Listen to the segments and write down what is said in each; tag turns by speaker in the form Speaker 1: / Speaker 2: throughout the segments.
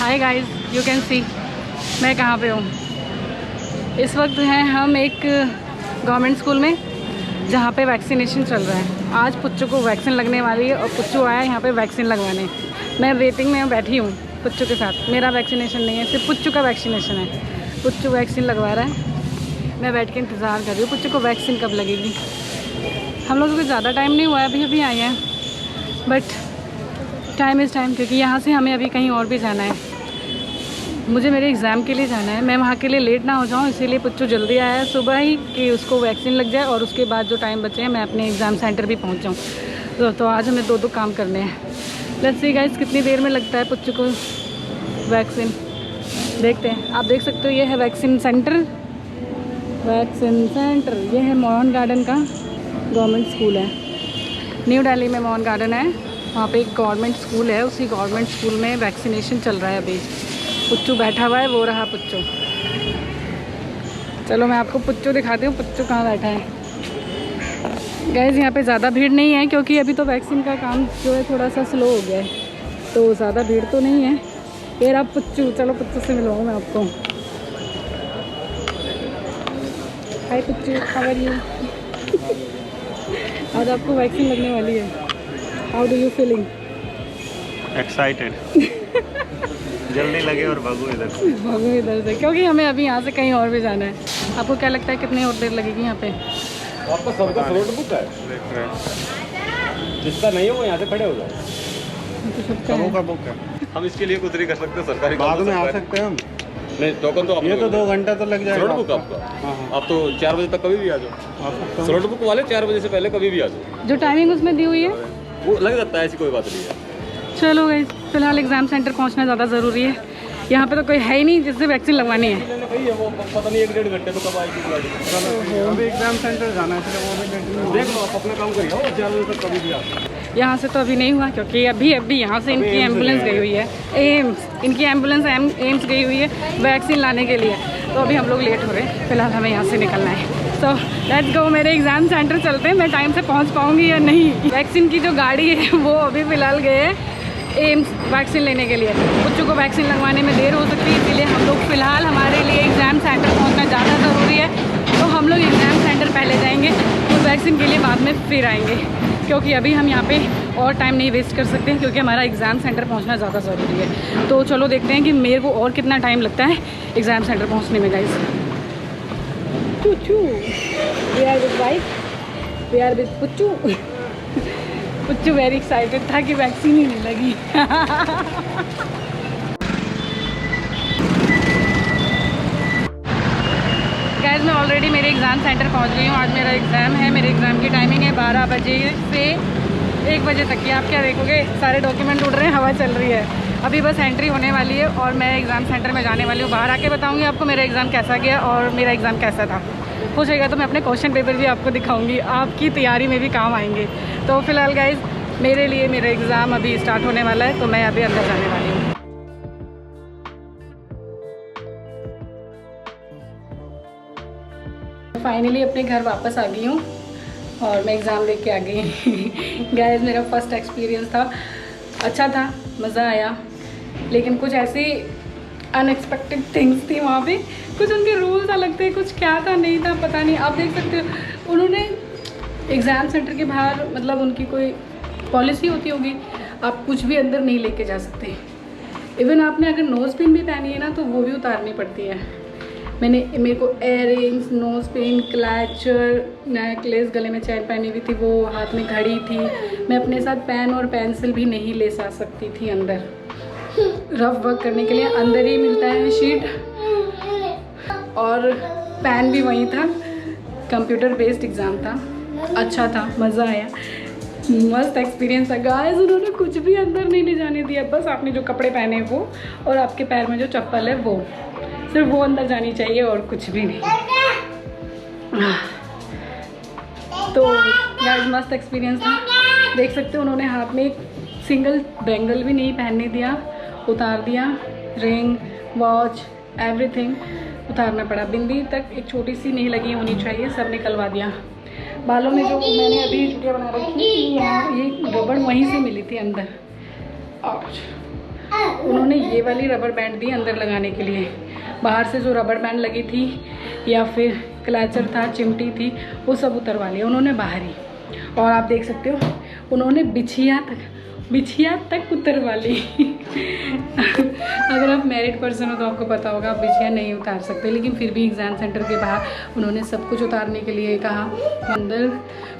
Speaker 1: Hi guys, you can see मैं कहाँ पे हूँ। इस वक्त हैं हम एक गवर्नमेंट स्कूल में जहाँ पे वैक्सीनेशन चल रहा है। आज पुच्चू को वैक्सीन लगने वाली है और पुच्चू आया है यहाँ पे वैक्सीन लगवाने। मैं वेटिंग में बैठी हूँ पुच्चू के साथ। मेरा वैक्सीनेशन नहीं है, सिर्फ पुच्चू का वैक्सीनेशन है। पुच्चू वैक्सीन लगवा रहा है, मैं बैठ के इंतज़ार कर रही हूँ पुच्चू को वैक्सीन कब लगेगी। हम लोगों को ज़्यादा टाइम नहीं हुआ है, अभी अभी आए हैं, बट टाइम इज़ टाइम, क्योंकि यहाँ से हमें अभी कहीं और भी जाना है। मुझे मेरे एग्ज़ाम के लिए जाना है, मैं वहाँ के लिए लेट ना हो जाऊँ, इसीलिए पुच्चू जल्दी आया है सुबह ही कि उसको वैक्सीन लग जाए और उसके बाद जो टाइम बचे हैं मैं अपने एग्ज़ाम सेंटर भी पहुँच जाऊँ। तो आज हमें दो काम करने हैं। लेट्स सी गाइस कितनी देर में लगता है पुच्चू को वैक्सीन, देखते हैं। आप देख सकते हो ये है वैक्सीन सेंटर। ये है मोहन गार्डन का गवर्नमेंट स्कूल है। न्यू दिल्ली में मोहन गार्डन है, वहाँ पे एक गवर्नमेंट स्कूल है, उसी गवर्नमेंट स्कूल में वैक्सीनेशन चल रहा है अभी। पुच्चू बैठा हुआ है, वो रहा पुच्चू। चलो मैं आपको पुच्चू दिखाती हूँ, पुच्चू कहाँ बैठा है। गाइस यहाँ पे ज़्यादा भीड़ नहीं है, क्योंकि अभी तो वैक्सीन का काम जो है थोड़ा सा स्लो हो गया है, तो ज़्यादा भीड़ तो नहीं है। फिर आप पुच्चू, चलो पुच्चू से मिलवाऊँ मैं आपको। हाय पुच्चू, हाउ आर यू? आज आपको वैक्सीन लगने वाली है। How do you feeling?
Speaker 2: Excited. जल्दी लगे और भागो इधर
Speaker 1: से, क्योंकि हमें अभी यहाँ से कहीं और भी जाना है। आपको क्या लगता है कितनी और देर लगेगी यहाँ पे?
Speaker 3: आपका सबका स्लॉट बुक है?
Speaker 2: देख रहे हैं,
Speaker 3: जिसका नहीं है वो यहाँ से खड़े हो जाओ।
Speaker 2: सबों का बुक है।
Speaker 3: हम इसके लिए कुछ नहीं कर सकते, सरकारी
Speaker 2: बाद में आ सकते हैं हम।
Speaker 3: नहीं, टोकन तो
Speaker 2: ये तो 2 घंटा तो लग जाएगा।
Speaker 3: स्लॉट बुक आपका? आप तो 4 बजे तक कभी भी आ जाओ। स्लॉट बुक वाले 4 बजे से पहले कभी भी आ जाओ।
Speaker 1: जो टाइमिंग उसमें दी हुई है
Speaker 3: वो लग जाता है, ऐसी कोई बात नहीं है।
Speaker 1: चलो गाइस, फिलहाल एग्ज़ाम सेंटर पहुंचना ज़्यादा ज़रूरी है। यहाँ पे तो कोई है ही नहीं जिससे वैक्सीन लगवानी है।
Speaker 3: वो पता नहीं 1-1.5 घंटे तो कब आएगी गाड़ी।
Speaker 2: अभी एग्जाम सेंटर जाना है, इसलिए वो भी
Speaker 3: देख लो, आप अपना काम करिए और 4 बजे तक कभी भी आ जाओ।
Speaker 1: यहाँ से तो अभी नहीं हुआ, क्योंकि अभी यहाँ से इनकी एम्बुलेंस गई हुई है। इनकी एम्बुलेंस एम्स गई हुई है वैक्सीन लाने के लिए, तो अभी हम लोग लेट हो रहे हैं। फिलहाल हमें यहाँ से निकलना है, तो लेट्स गो। मेरे एग्ज़ाम सेंटर चलते हैं। मैं टाइम से पहुँच पाऊँगी या नहीं। वैक्सीन की जो गाड़ी है वो अभी फ़िलहाल गए हैं एम्स वैक्सीन लेने के लिए। पुच्चू को वैक्सीन लगवाने में देर हो सकती है, इसीलिए हम लोग फ़िलहाल, हमारे लिए एग्ज़ाम सेंटर पहुंचना ज़्यादा ज़रूरी है, तो हम लोग एग्ज़ाम सेंटर पहले जाएंगे और वैक्सीन के लिए बाद में फिर आएंगे, क्योंकि अभी हम यहाँ पे और टाइम नहीं वेस्ट कर सकते, क्योंकि हमारा एग्ज़ाम सेंटर पहुँचना ज़्यादा ज़रूरी है। तो चलो देखते हैं कि मेरे को और कितना टाइम लगता है एग्ज़ाम सेंटर पहुँचने में। Guys, we are with wife, we are with Puchchu. Puchchu very excited था कि वैक्सीन ही नहीं लगी। गाइस, मैं ऑलरेडी मेरे एग्ज़ाम सेंटर पहुंच गई हूँ। आज मेरा एग्ज़ाम है। मेरे एग्ज़ाम की टाइमिंग है 12 बजे से 1 बजे तक की। आप क्या देखोगे, सारे डॉक्यूमेंट उड़ रहे हैं, हवा चल रही है। अभी बस एंट्री होने वाली है और मैं एग्ज़ाम सेंटर में जाने वाली हूँ। बाहर आके बताऊँगी आपको मेरा एग्ज़ाम कैसा गया और मेरा एग्ज़ाम कैसा था। हो जाएगा तो मैं अपने क्वेश्चन पेपर भी आपको दिखाऊंगी, आपकी तैयारी में भी काम आएंगे। तो फिलहाल गाइस, मेरे लिए मेरा एग्ज़ाम अभी स्टार्ट होने वाला है, तो मैं अभी अंदर जाने वाली हूँ। फाइनली अपने घर वापस आ गई हूँ और मैं एग्ज़ाम दे के आ गई। गाइस, मेरा फर्स्ट एक्सपीरियंस था, अच्छा था, मज़ा आया, लेकिन कुछ ऐसी अनएक्सपेक्टेड थिंग्स थी वहाँ पे। कुछ उनके रूल्स अलग थे, कुछ क्या था नहीं था पता नहीं। आप देख सकते हो, उन्होंने एग्ज़ाम सेंटर के बाहर, मतलब उनकी कोई पॉलिसी होती होगी, आप कुछ भी अंदर नहीं लेके जा सकते। इवन आपने अगर नोज़ पिन भी पहनी है ना, तो वो भी उतारनी पड़ती है। मेरे को earrings, nose pin, clutcher, necklace, गले में चैन पहनी हुई थी, वो हाथ में घड़ी थी। मैं अपने साथ पेन और पेंसिल भी नहीं ले जा सकती थी अंदर। रफ वर्क करने के लिए अंदर ही मिलता है शीट, और पेन भी वहीं था। कंप्यूटर बेस्ड एग्ज़ाम था, अच्छा था, मज़ा आया, मस्त एक्सपीरियंस था। गाइस, उन्होंने कुछ भी अंदर नहीं ले जाने दिया, बस आपने जो कपड़े पहने वो और आपके पैर में जो चप्पल है वो, सिर्फ वो अंदर जानी चाहिए और कुछ भी नहीं। तो गाइस, मस्त एक्सपीरियंस था। देख सकते हो, उन्होंने हाथ में एक सिंगल बैंगल भी नहीं पहनने दिया, उतार दिया। रिंग, वॉच, एवरीथिंग उतारना पड़ा। बिंदी तक एक छोटी सी नहीं लगी होनी चाहिए, सब निकलवा दिया। बालों में जो मैंने अभी चुटिया बना रखी थी, यहाँ ये रबड़ वहीं से मिली थी अंदर। और उन्होंने ये वाली रबर बैंड दी अंदर लगाने के लिए। बाहर से जो रबर बैंड लगी थी या फिर क्लैचर था, चिमटी थी, वो सब उतरवा लिया उन्होंने बाहर ही। और आप देख सकते हो उन्होंने बिछिया तक उतरवा ली। अगर आप मैरिड पर्सन हो तो आपको पता होगा आप बिछिया नहीं उतार सकते, लेकिन फिर भी एग्ज़ाम सेंटर के बाहर उन्होंने सब कुछ उतारने के लिए कहा। अंदर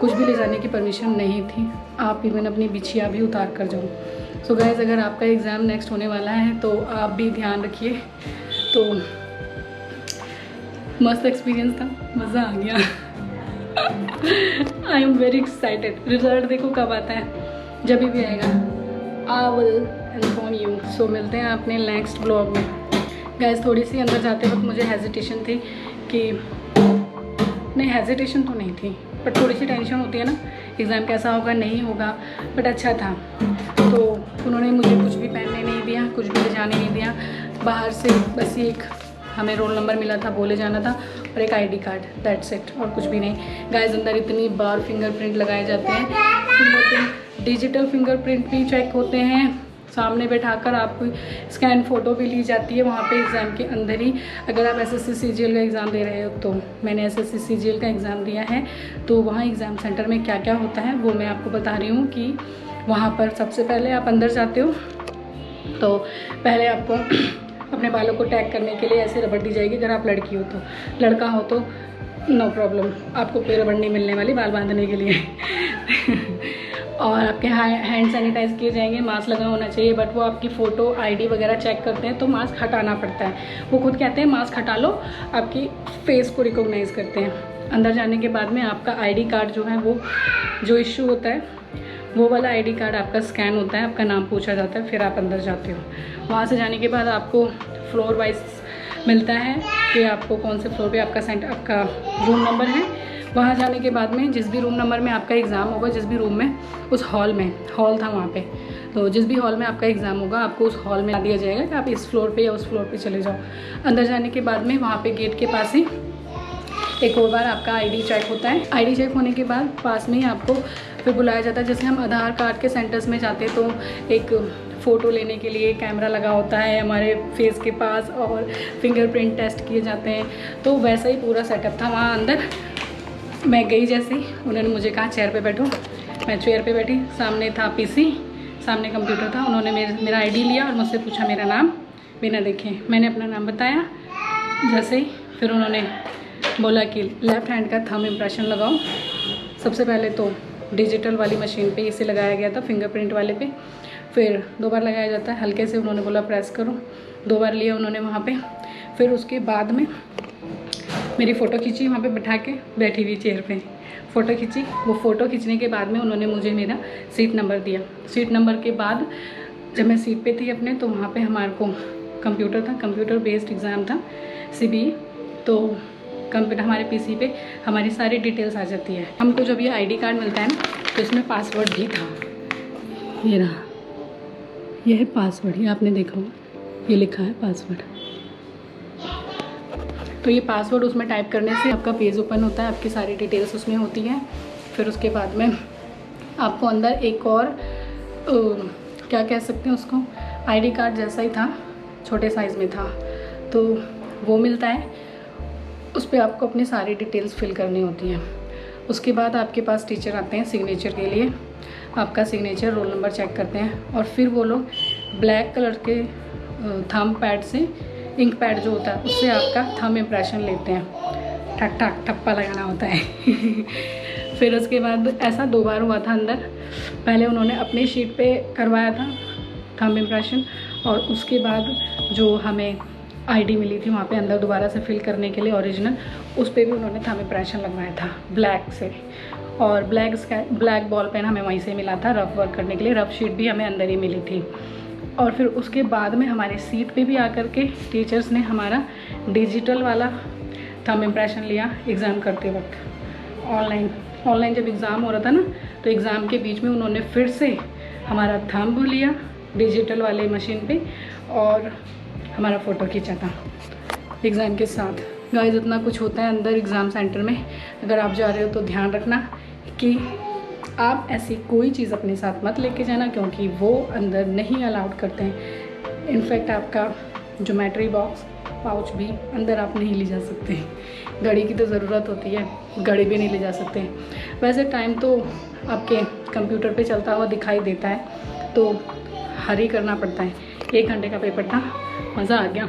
Speaker 1: कुछ भी ले जाने की परमिशन नहीं थी, आप इवन अपनी बिछिया भी उतार कर जाओ। सो गाइस, अगर आपका एग्ज़ाम नेक्स्ट होने वाला है तो आप भी ध्यान रखिए। तो मस्त एक्सपीरियंस था, मज़ा आ गया। I am very excited. Result देखो कब आता है, जब भी आएगा आई विल इन्फॉर्म यू। सो मिलते हैं अपने नेक्स्ट ब्लॉग में। गाइस, थोड़ी सी अंदर जाते वक्त मुझे हेजिटेशन थी कि नहीं, हेजिटेशन तो नहीं थी, बट थोड़ी सी टेंशन होती है ना, एग्ज़ाम कैसा होगा नहीं होगा, बट अच्छा था। तो उन्होंने मुझे कुछ भी पहनने नहीं दिया, कुछ भी ले जाने नहीं दिया। बाहर से बस एक हमें रोल नंबर मिला था, बोले जाना था, और एक आईडी कार्ड, दैट्स इट, और कुछ भी नहीं। गाइस, अंदर इतनी बार फिंगरप्रिंट लगाए जाते हैं, डिजिटल फिंगरप्रिंट भी चेक होते हैं, सामने बैठाकर आपको स्कैन फ़ोटो भी ली जाती है वहाँ पे एग्ज़ाम के अंदर ही। अगर आप SSC CGL का एग्ज़ाम दे रहे हो तो मैंने SSC CGL का एग्ज़ाम दिया है, तो वहाँ एग्ज़ाम सेंटर में क्या क्या होता है वो मैं आपको बता रही हूँ। कि वहाँ पर सबसे पहले आप अंदर जाते हो तो पहले आपको अपने बालों को टैग करने के लिए ऐसे रबड़ दी जाएगी। अगर आप लड़की हो तो, लड़का हो तो नो प्रॉब्लम, आपको कोई रबड़ नहीं मिलने वाली बाल बांधने के लिए। और आपके हैंड सैनिटाइज किए जाएंगे, मास्क लगा होना चाहिए, बट वो आपकी फ़ोटो ID वगैरह चेक करते हैं तो मास्क हटाना पड़ता है। वो खुद कहते हैं मास्क हटा लो, आपकी फेस को रिकॉग्नाइज़ करते हैं। अंदर जाने के बाद में आपका ID कार्ड जो है वो जो इशू होता है वो वाला ID कार्ड आपका स्कैन होता है, आपका नाम पूछा जाता है, फिर आप अंदर जाते हो। वहाँ से जाने के बाद आपको फ्लोर वाइज मिलता है कि आपको कौन से फ्लोर पे आपका रूम नंबर है। वहाँ जाने के बाद में जिस भी रूम नंबर में आपका एग्ज़ाम होगा, जिस भी रूम में, उस हॉल था वहाँ पे, तो जिस भी हॉल में आपका एग्ज़ाम होगा आपको उस हॉल में दिया जाएगा कि आप इस फ्लोर पे या उस फ्लोर पे चले जाओ। अंदर जाने के बाद में वहाँ पे गेट के पास ही एक और बार आपका ID चेक होता है। ID चेक होने के बाद पास में ही आपको फिर बुलाया जाता है। जैसे हम आधार कार्ड के सेंटर्स में जाते तो एक फ़ोटो लेने के लिए कैमरा लगा होता है हमारे फेस के पास और फिंगरप्रिंट टेस्ट किए जाते हैं, तो वैसा ही पूरा सेटअप था वहाँ अंदर। मैं गई जैसे ही उन्होंने मुझे कहा चेयर पे बैठो, मैं चेयर पे बैठी, सामने था PC, सामने कंप्यूटर था। उन्होंने मेरा ID लिया और मुझसे पूछा मेरा नाम, बिना देखे मैंने अपना नाम बताया। जैसे ही फिर उन्होंने बोला कि लेफ़्ट हैंड का थंब इम्प्रेशन लगाओ। सबसे पहले तो डिजिटल वाली मशीन पे इसे लगाया गया था, फिंगरप्रिंट वाले पे, फिर 2 बार लगाया जाता है, हल्के से उन्होंने बोला प्रेस करो, 2 बार लिया उन्होंने वहाँ पे। फिर उसके बाद में मेरी फ़ोटो खींची, वहाँ पे बैठा के बैठी हुई चेयर पे फ़ोटो खींची। वो फ़ोटो खींचने के बाद में उन्होंने मुझे मेरा सीट नंबर दिया। सीट नंबर के बाद जब मैं सीट पे थी अपने, तो वहाँ पे हमारे को कंप्यूटर था, कंप्यूटर बेस्ड एग्ज़ाम था CBE। तो कंप्यूटर हमारे PC पे हमारी सारी डिटेल्स आ जाती है। हमको जब ये ID कार्ड मिलता है ना, तो इसमें पासवर्ड भी था, ये रहा, ये है पासवर्ड, ये आपने देखा होगा, ये लिखा है पासवर्ड। तो ये पासवर्ड उसमें टाइप करने से आपका पेज ओपन होता है, आपकी सारी डिटेल्स उसमें होती हैं। फिर उसके बाद में आपको अंदर एक और क्या कह सकते हैं उसको, ID कार्ड जैसा ही था, छोटे साइज़ में था, तो वो मिलता है। उस पर आपको अपनी सारी डिटेल्स फिल करनी होती हैं। उसके बाद आपके पास टीचर आते हैं सिग्नेचर के लिए, आपका सिग्नेचर, रोल नंबर चेक करते हैं, और फिर वो लोग ब्लैक कलर के थंब पैड से, इंक पैड जो होता है उससे आपका थंब इम्प्रेशन लेते हैं, ठक ठक ठप्पा लगाना होता है। फिर उसके बाद ऐसा 2 बार हुआ था अंदर। पहले उन्होंने अपनी शीट पे करवाया था थंब इम्प्रेशन, और उसके बाद जो हमें ID मिली थी वहाँ पे अंदर दोबारा से फिल करने के लिए ओरिजिनल, उस पर भी उन्होंने थंब इम्प्रेशन लगवाया था ब्लैक से। और ब्लैक बॉल पेन हमें वहीं से मिला था रफ वर्क करने के लिए, रफ शीट भी हमें अंदर ही मिली थी। और फिर उसके बाद में हमारी सीट पे भी आकर के टीचर्स ने हमारा डिजिटल वाला थंब इम्प्रेशन लिया एग्ज़ाम करते वक्त। ऑनलाइन जब एग्ज़ाम हो रहा था ना, तो एग्ज़ाम के बीच में उन्होंने फिर से हमारा थंब लिया डिजिटल वाले मशीन पे और हमारा फ़ोटो खींचा था एग्ज़ाम के साथ। गाइस, इतना कुछ होता है अंदर एग्ज़ाम सेंटर में। अगर आप जा रहे हो तो ध्यान रखना कि आप ऐसी कोई चीज़ अपने साथ मत लेके जाना, क्योंकि वो अंदर नहीं अलाउड करते हैं। इनफैक्ट आपका ज्योमेट्री बॉक्स पाउच भी अंदर आप नहीं ले जा सकते। घड़ी की तो ज़रूरत होती है, घड़ी भी नहीं ले जा सकते। वैसे टाइम तो आपके कंप्यूटर पे चलता हुआ दिखाई देता है, तो हरी करना पड़ता है। 1 घंटे का पेपर था, मज़ा आ गया।